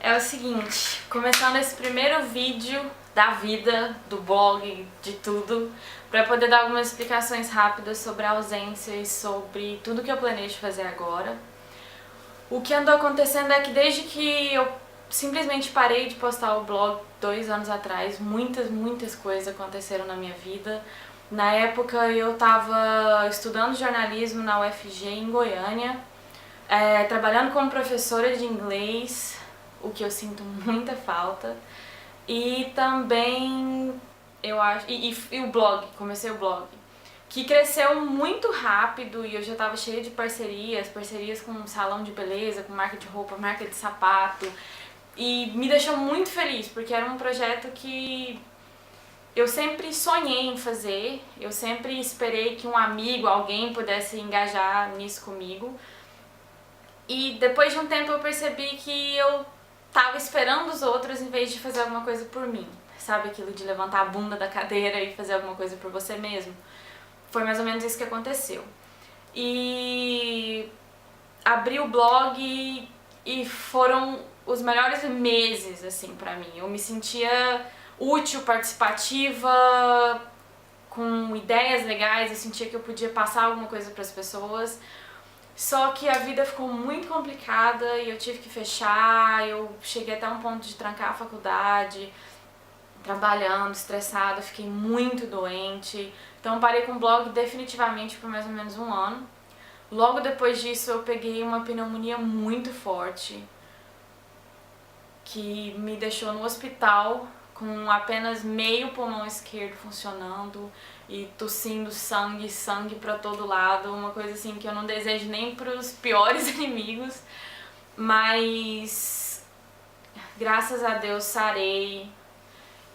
É o seguinte, começando esse primeiro vídeo da vida, do blog, de tudo, para poder dar algumas explicações rápidas sobre a ausência e sobre tudo que eu planejo fazer agora. O que andou acontecendo é que desde que eu simplesmente parei de postar o blog 2 anos atrás, muitas coisas aconteceram na minha vida. Na época eu estava estudando jornalismo na UFG em Goiânia, trabalhando como professora de inglês, o que eu sinto muita falta. E também eu acho. E o blog, comecei o blog, que cresceu muito rápido e eu já estava cheia de parcerias com salão de beleza, com marca de roupa, marca de sapato. E me deixou muito feliz, porque era um projeto que eu sempre sonhei em fazer, eu sempre esperei que um amigo, alguém pudesse engajar nisso comigo. E depois de um tempo eu percebi que eu tava esperando os outros em vez de fazer alguma coisa por mim. Sabe aquilo de levantar a bunda da cadeira e fazer alguma coisa por você mesmo? Foi mais ou menos isso que aconteceu. E abri o blog e foram os melhores meses, assim, pra mim. Eu me sentia útil, participativa, com ideias legais, eu sentia que eu podia passar alguma coisa pras pessoas. Só que a vida ficou muito complicada e eu tive que fechar, eu cheguei até um ponto de trancar a faculdade, trabalhando, estressada, fiquei muito doente. Então eu parei com o blog definitivamente por mais ou menos um ano. Logo depois disso eu peguei uma pneumonia muito forte, que me deixou no hospital com apenas meio pulmão esquerdo funcionando e tossindo sangue pra todo lado, uma coisa assim que eu não desejo nem pros piores inimigos, mas graças a Deus sarei,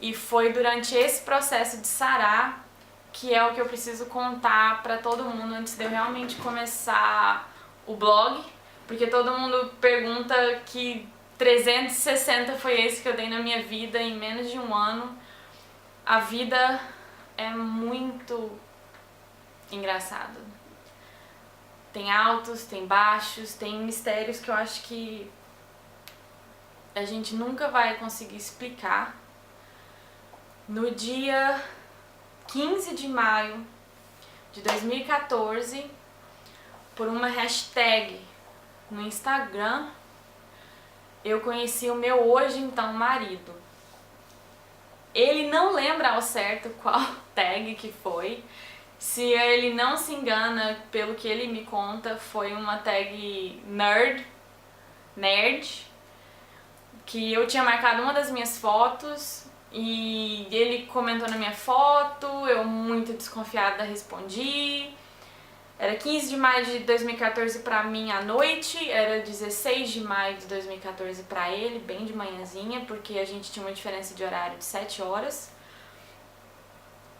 e foi durante esse processo de sarar que é o que eu preciso contar pra todo mundo antes de eu realmente começar o blog, porque todo mundo pergunta que 360 foi esse que eu dei na minha vida em menos de um ano. A vida é muito engraçada. Tem altos, tem baixos, tem mistérios que eu acho que a gente nunca vai conseguir explicar. No dia 15 de maio de 2014, por uma hashtag no Instagram, eu conheci o meu hoje então marido. Ele não lembra ao certo qual tag que foi. Se ele não se engana, pelo que ele me conta, foi uma tag nerd, que eu tinha marcado uma das minhas fotos e ele comentou na minha foto, eu muito desconfiada respondi. Era 15 de maio de 2014 pra mim à noite, era 16 de maio de 2014 pra ele, bem de manhãzinha, porque a gente tinha uma diferença de horário de 7 horas.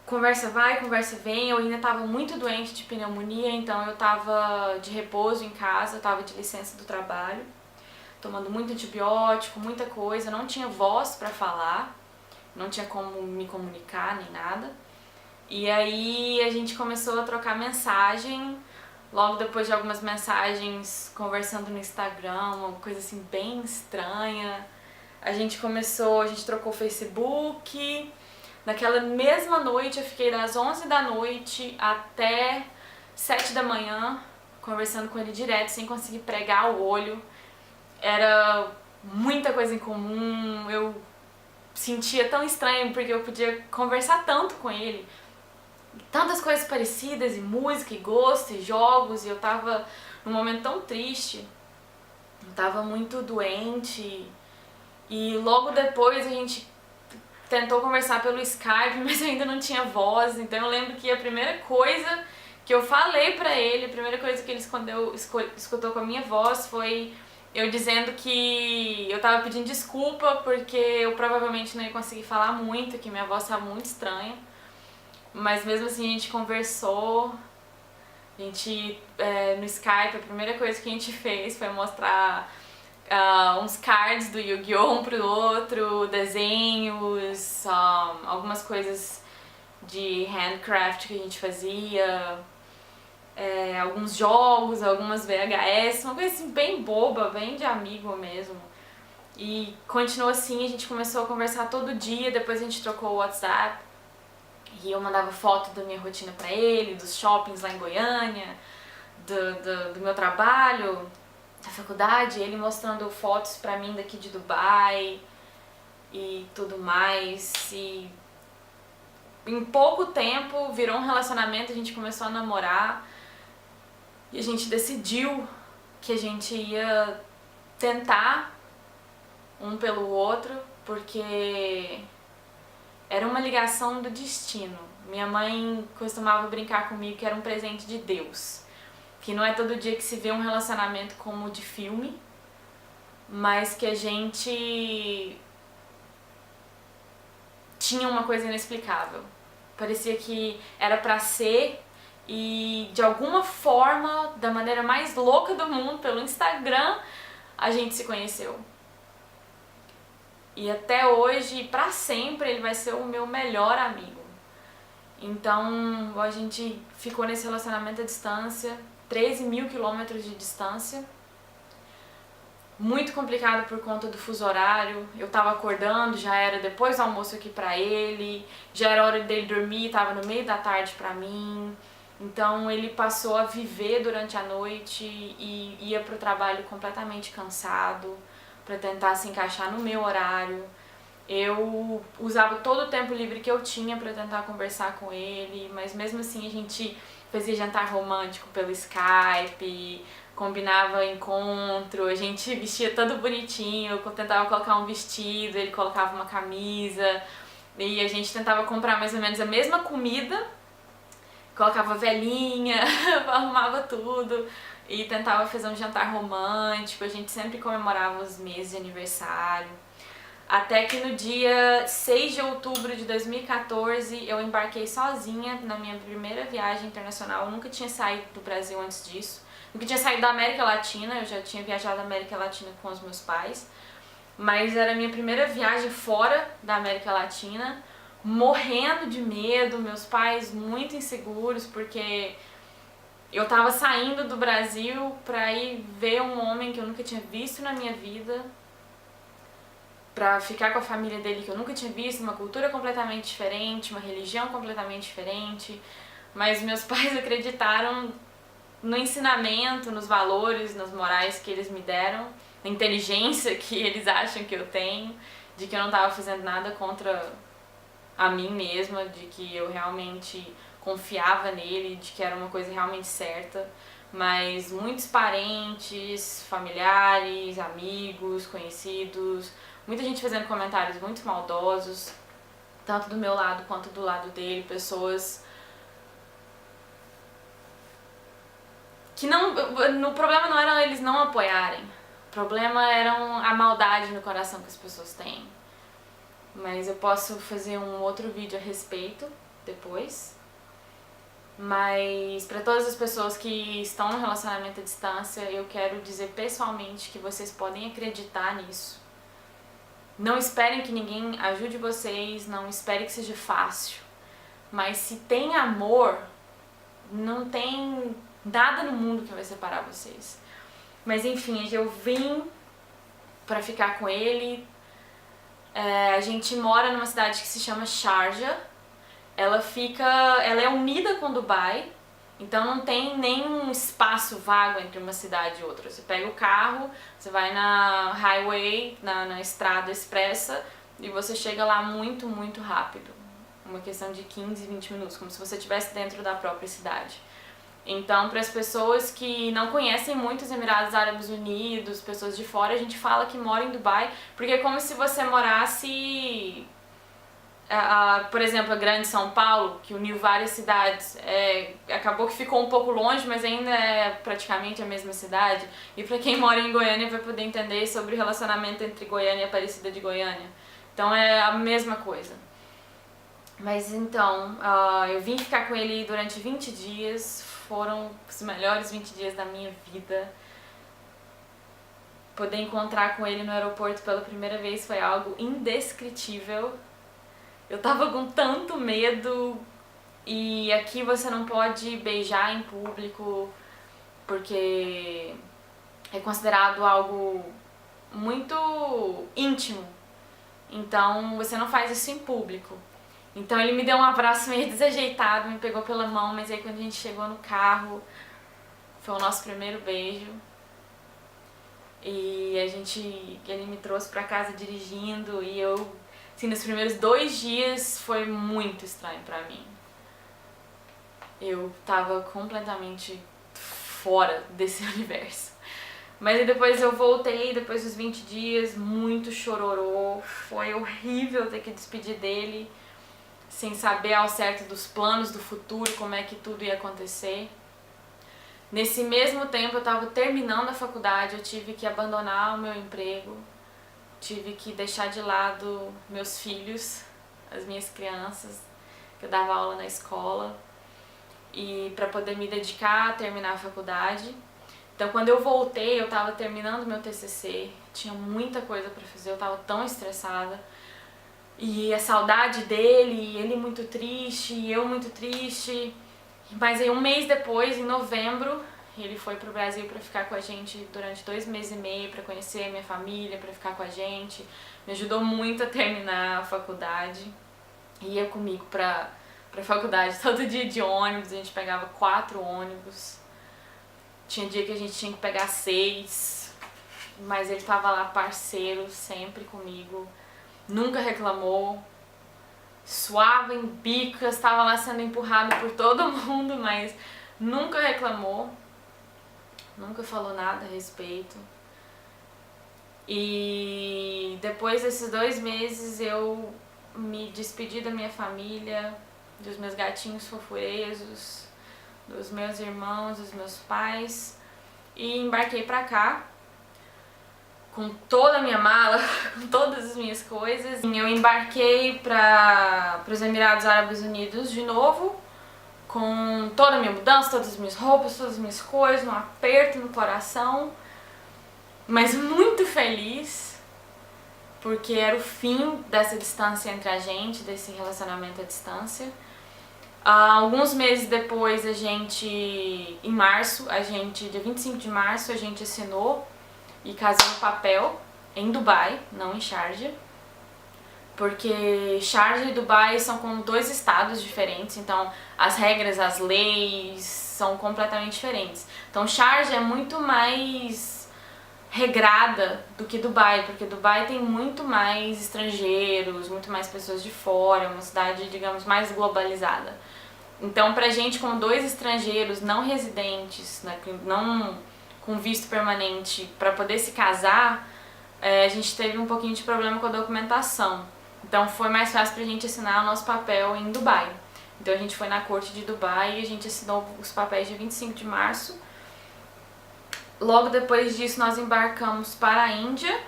Conversa vai, conversa vem, eu ainda tava muito doente de pneumonia, então eu tava de repouso em casa, eu tava de licença do trabalho, tomando muito antibiótico, muita coisa, não tinha voz pra falar, não tinha como me comunicar nem nada. E aí a gente começou a trocar mensagem, logo depois de algumas mensagens conversando no Instagram, uma coisa assim bem estranha. A gente trocou o Facebook. Naquela mesma noite eu fiquei das 11 da noite até 7 da manhã conversando com ele direto, sem conseguir pregar o olho. Era muita coisa em comum, eu sentia tão estranho porque eu podia conversar tanto com ele. Tantas coisas parecidas, e música, e gosto, e jogos, e eu tava num momento tão triste, eu tava muito doente, e logo depois a gente tentou conversar pelo Skype, mas eu ainda não tinha voz, então eu lembro que a primeira coisa que eu falei pra ele, a primeira coisa que ele escutou com a minha voz foi eu dizendo que eu tava pedindo desculpa porque eu provavelmente não ia conseguir falar muito, que minha voz tava muito estranha. Mas mesmo assim a gente conversou, no Skype, a primeira coisa que a gente fez foi mostrar uns cards do Yu-Gi-Oh! Um pro outro, desenhos, algumas coisas de handcraft que a gente fazia, alguns jogos, algumas VHS, uma coisa assim bem boba, bem de amigo mesmo. E continuou assim, a gente começou a conversar todo dia, depois a gente trocou o WhatsApp. E eu mandava foto da minha rotina pra ele, dos shoppings lá em Goiânia, do meu trabalho, da faculdade, ele mostrando fotos pra mim daqui de Dubai e tudo mais. E em pouco tempo virou um relacionamento, a gente começou a namorar e a gente decidiu que a gente ia tentar um pelo outro, porque era uma ligação do destino. Minha mãe costumava brincar comigo que era um presente de Deus. Que não é todo dia que se vê um relacionamento como o de filme, mas que a gente tinha uma coisa inexplicável. Parecia que era pra ser e de alguma forma, da maneira mais louca do mundo, pelo Instagram, a gente se conheceu. E até hoje, pra sempre, ele vai ser o meu melhor amigo. Então, a gente ficou nesse relacionamento à distância, 13 mil quilômetros de distância. Muito complicado por conta do fuso horário. Eu tava acordando, já era depois do almoço aqui pra ele, já era hora dele dormir, tava no meio da tarde pra mim. Então ele passou a viver durante a noite e ia pro trabalho completamente cansado pra tentar se encaixar no meu horário. Eu usava todo o tempo livre que eu tinha pra tentar conversar com ele, mas mesmo assim a gente fazia jantar romântico pelo Skype, combinava encontro, a gente vestia todo bonitinho, eu tentava colocar um vestido, ele colocava uma camisa, e a gente tentava comprar mais ou menos a mesma comida, colocava velinha, arrumava tudo e tentava fazer um jantar romântico, a gente sempre comemorava os meses de aniversário. Até que no dia 6 de outubro de 2014 eu embarquei sozinha na minha primeira viagem internacional. Eu nunca tinha saído do Brasil antes disso. Nunca tinha saído da América Latina, eu já tinha viajado da América Latina com os meus pais. Mas era a minha primeira viagem fora da América Latina, morrendo de medo, meus pais muito inseguros, porque eu tava saindo do Brasil pra ir ver um homem que eu nunca tinha visto na minha vida, pra ficar com a família dele que eu nunca tinha visto, uma cultura completamente diferente, uma religião completamente diferente, mas meus pais acreditaram no ensinamento, nos valores, nas morais que eles me deram, na inteligência que eles acham que eu tenho, de que eu não estava fazendo nada contra a mim mesma, de que eu realmente confiava nele, de que era uma coisa realmente certa. Mas muitos parentes, familiares, amigos, conhecidos, muita gente fazendo comentários muito maldosos, tanto do meu lado quanto do lado dele, pessoas que não... O problema não era eles não apoiarem, o problema era a maldade no coração que as pessoas têm. Mas eu posso fazer um outro vídeo a respeito depois. Mas para todas as pessoas que estão no relacionamento à distância, eu quero dizer pessoalmente que vocês podem acreditar nisso. Não esperem que ninguém ajude vocês, não esperem que seja fácil. Mas se tem amor, não tem nada no mundo que vai separar vocês. Mas enfim, eu vim pra ficar com ele. A gente mora numa cidade que se chama Sharjah. Ela é unida com Dubai, então não tem nenhum espaço vago entre uma cidade e outra. Você pega o carro, você vai na highway, na estrada expressa, e você chega lá muito, muito rápido. Uma questão de 15, 20 minutos, como se você estivesse dentro da própria cidade. Então, para as pessoas que não conhecem muito os Emirados Árabes Unidos, pessoas de fora, a gente fala que mora em Dubai, porque é como se você morasse... por exemplo, a Grande São Paulo, que uniu várias cidades, acabou que ficou um pouco longe, mas ainda é praticamente a mesma cidade. E para quem mora em Goiânia vai poder entender sobre o relacionamento entre Goiânia e Aparecida de Goiânia. Então é a mesma coisa. Mas então, eu vim ficar com ele durante 20 dias, foram os melhores 20 dias da minha vida. Poder encontrar com ele no aeroporto pela primeira vez foi algo indescritível. Eu tava com tanto medo, e aqui você não pode beijar em público porque é considerado algo muito íntimo. Então você não faz isso em público. Então ele me deu um abraço meio desajeitado, me pegou pela mão, mas aí quando a gente chegou no carro, foi o nosso primeiro beijo. E ele me trouxe pra casa dirigindo e eu, assim, nos primeiros 2 dias foi muito estranho pra mim. Eu tava completamente fora desse universo. Mas aí depois eu voltei, depois dos 20 dias, muito chororô. Foi horrível ter que despedir dele, sem saber ao certo dos planos do futuro, como é que tudo ia acontecer. Nesse mesmo tempo eu estava terminando a faculdade, eu tive que abandonar o meu emprego, tive que deixar de lado meus filhos, as minhas crianças, que eu dava aula na escola, e para poder me dedicar a terminar a faculdade. Então quando eu voltei, eu estava terminando meu TCC, tinha muita coisa para fazer, eu estava tão estressada. E a saudade dele, ele muito triste, e eu muito triste. Mas aí 1 mês depois, em novembro, ele foi pro Brasil para ficar com a gente durante 2 meses e meio, para conhecer a minha família, para ficar com a gente. Me ajudou muito a terminar a faculdade. Ia comigo pra faculdade todo dia de ônibus, a gente pegava 4 ônibus. Tinha dia que a gente tinha que pegar 6, mas ele tava lá parceiro, sempre comigo. Nunca reclamou, suava em bicas, estava lá sendo empurrado por todo mundo, mas nunca reclamou, nunca falou nada a respeito. E depois desses 2 meses eu me despedi da minha família, dos meus gatinhos fofuresos, dos meus irmãos, dos meus pais, e embarquei pra cá com toda a minha mala, com todas as minhas coisas. Eu embarquei para os Emirados Árabes Unidos de novo, com toda a minha mudança, todas as minhas roupas, todas as minhas coisas, um aperto no coração, mas muito feliz, porque era o fim dessa distância entre a gente, desse relacionamento à distância. Alguns meses depois, em março, dia 25 de março, a gente assinou e casei no papel em Dubai, não em Sharjah, porque Sharjah e Dubai são como 2 estados diferentes, então as regras, as leis são completamente diferentes. Então Sharjah é muito mais regrada do que Dubai, porque Dubai tem muito mais estrangeiros, muito mais pessoas de fora, é uma cidade, digamos, mais globalizada. Então pra gente, como 2 estrangeiros não residentes, não com visto permanente, para poder se casar, a gente teve um pouquinho de problema com a documentação. Então foi mais fácil pra gente assinar o nosso papel em Dubai. Então a gente foi na corte de Dubai e a gente assinou os papéis dia 25 de março. Logo depois disso nós embarcamos para a Índia.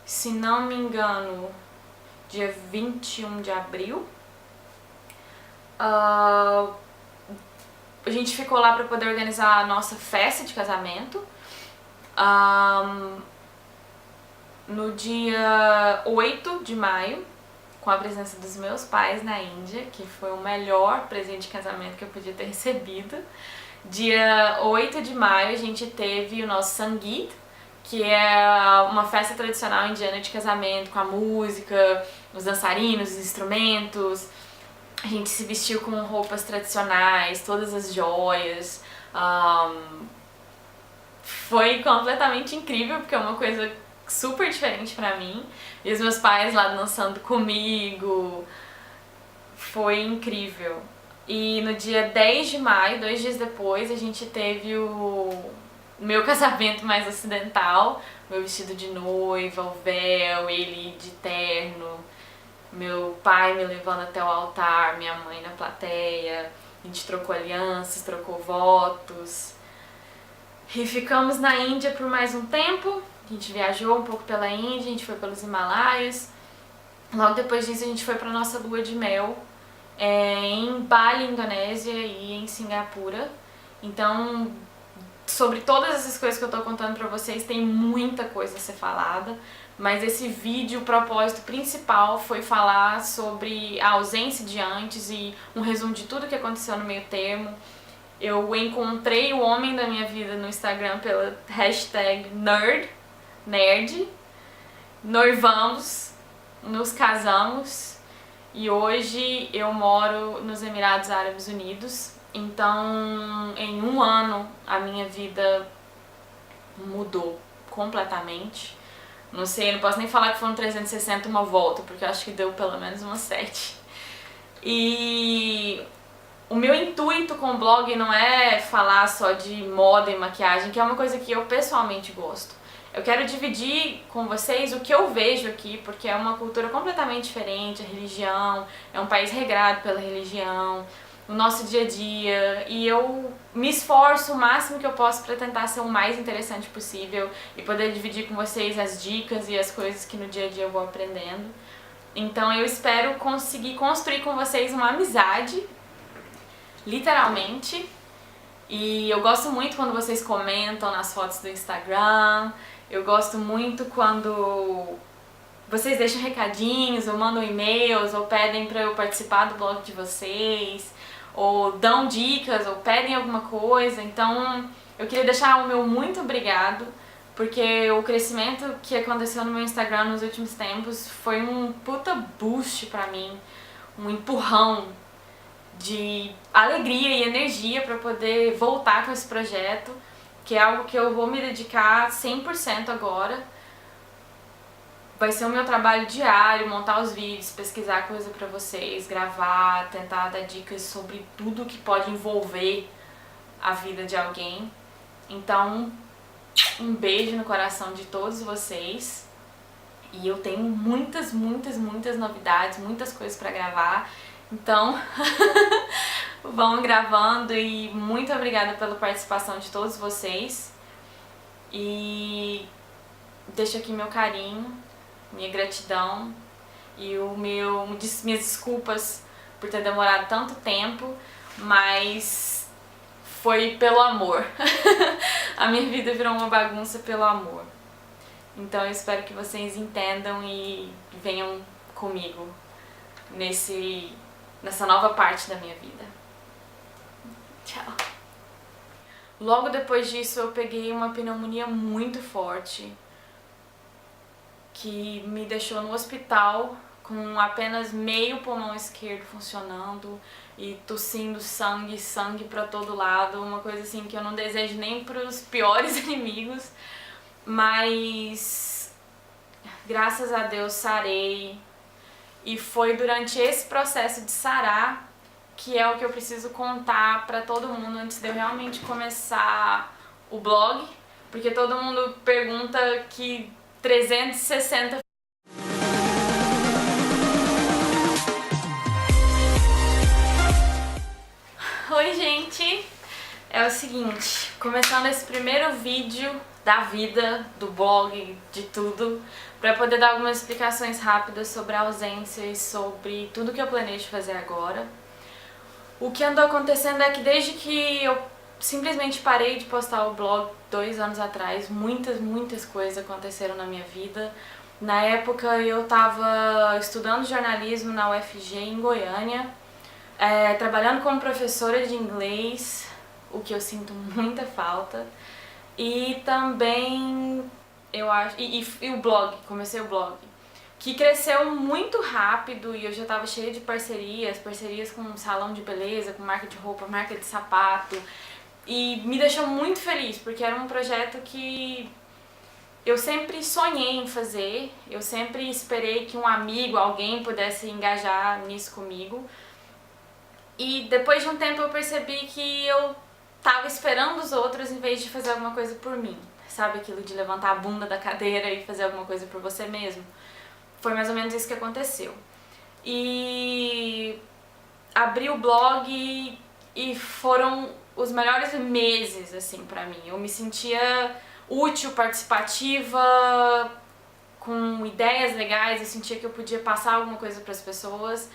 Se não me engano, dia 21 de abril. A gente ficou lá para poder organizar a nossa festa de casamento. No dia 8 de maio, com a presença dos meus pais na Índia, que foi o melhor presente de casamento que eu podia ter recebido. Dia 8 de maio a gente teve o nosso Sangeet, que é uma festa tradicional indiana de casamento, com a música, os dançarinos, os instrumentos. A gente se vestiu com roupas tradicionais, todas as joias. Foi completamente incrível, porque é uma coisa super diferente pra mim. E os meus pais lá dançando comigo. Foi incrível. E no dia 10 de maio, 2 dias depois, a gente teve o meu casamento mais ocidental. Meu vestido de noiva, o véu, ele de terno. Meu pai me levando até o altar, minha mãe na plateia. A gente trocou alianças, trocou votos. E ficamos na Índia por mais um tempo. A gente viajou um pouco pela Índia, a gente foi pelos Himalaias. Logo depois disso a gente foi para nossa lua de mel em Bali, Indonésia, e em Singapura. Então, sobre todas essas coisas que eu tô contando pra vocês, tem muita coisa a ser falada. Mas esse vídeo, o propósito principal foi falar sobre a ausência de antes e um resumo de tudo que aconteceu no meio termo. Eu encontrei o homem da minha vida no Instagram pela hashtag nerd, nerd, noivamos, nos casamos e hoje eu moro nos Emirados Árabes Unidos. Então, em um ano, a minha vida mudou completamente. Não sei, não posso nem falar que foram 360 uma volta, porque eu acho que deu pelo menos umas 7. E o meu intuito com o blog não é falar só de moda e maquiagem, que é uma coisa que eu pessoalmente gosto. Eu quero dividir com vocês o que eu vejo aqui, porque é uma cultura completamente diferente, a religião, é um país regrado pela religião, o nosso dia a dia, e eu me esforço o máximo que eu posso para tentar ser o mais interessante possível e poder dividir com vocês as dicas e as coisas que no dia a dia eu vou aprendendo. Então eu espero conseguir construir com vocês uma amizade, literalmente, e eu gosto muito quando vocês comentam nas fotos do Instagram, eu gosto muito quando vocês deixam recadinhos, ou mandam e-mails, ou pedem pra eu participar do blog de vocês, ou dão dicas, ou pedem alguma coisa. Então eu queria deixar o meu muito obrigado, porque o crescimento que aconteceu no meu Instagram nos últimos tempos foi um puta boost pra mim, um empurrão de alegria e energia pra poder voltar com esse projeto, que é algo que eu vou me dedicar 100% agora. Vai ser o meu trabalho diário, montar os vídeos, pesquisar coisa pra vocês, gravar, tentar dar dicas sobre tudo que pode envolver a vida de alguém. Então, um beijo no coração de todos vocês. E eu tenho muitas novidades, muitas coisas pra gravar. Então, vão gravando e muito obrigada pela participação de todos vocês. E deixo aqui meu carinho, minha gratidão e minhas desculpas por ter demorado tanto tempo, mas foi pelo amor. A minha vida virou uma bagunça pelo amor. Então eu espero que vocês entendam e venham comigo nessa nova parte da minha vida. Tchau. Logo depois disso eu peguei uma pneumonia muito forte, que me deixou no hospital com apenas meio pulmão esquerdo funcionando e tossindo sangue pra todo lado, uma coisa assim que eu não desejo nem pros piores inimigos, mas graças a Deus sarei, e foi durante esse processo de sarar que é o que eu preciso contar pra todo mundo antes de eu realmente começar o blog, porque todo mundo pergunta que 360. Oi gente, é o seguinte, começando esse primeiro vídeo da vida, do blog, de tudo, pra poder dar algumas explicações rápidas sobre a ausência e sobre tudo que eu planejo fazer agora. O que andou acontecendo é que desde que eu simplesmente parei de postar o blog 2 anos atrás, muitas coisas aconteceram na minha vida. Na época eu estava estudando jornalismo na UFG em Goiânia, trabalhando como professora de inglês, o que eu sinto muita falta, e também eu acho e o blog, comecei o blog, que cresceu muito rápido e eu já estava cheia de parcerias com salão de beleza, com marca de roupa, marca de sapato, e me deixou muito feliz, porque era um projeto que eu sempre sonhei em fazer, eu sempre esperei que um amigo, alguém pudesse engajar nisso comigo, e depois de um tempo eu percebi que eu tava esperando os outros em vez de fazer alguma coisa por mim, sabe aquilo de levantar a bunda da cadeira e fazer alguma coisa por você mesmo? Foi mais ou menos isso que aconteceu. E abri o blog e foram os melhores meses, assim, pra mim. Eu me sentia útil, participativa, com ideias legais, eu sentia que eu podia passar alguma coisa pras pessoas.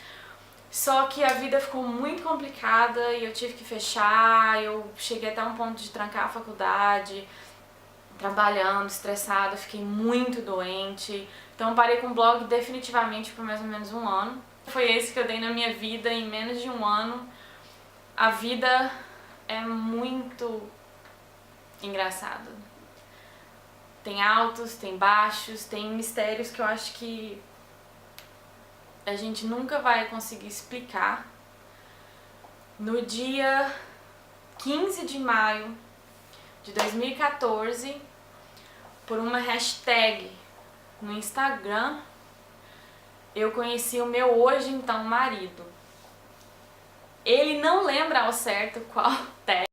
Só que a vida ficou muito complicada e eu tive que fechar, eu cheguei até um ponto de trancar a faculdade, trabalhando, estressada, fiquei muito doente. Então parei com o blog definitivamente por mais ou menos um ano. Foi esse que eu dei na minha vida em menos de um ano. A vida é muito engraçada. Tem altos, tem baixos, tem mistérios que eu acho que a gente nunca vai conseguir explicar. No dia 15 de maio de 2014, por uma hashtag no Instagram, eu conheci o meu hoje então marido. Ele não lembra ao certo qual tag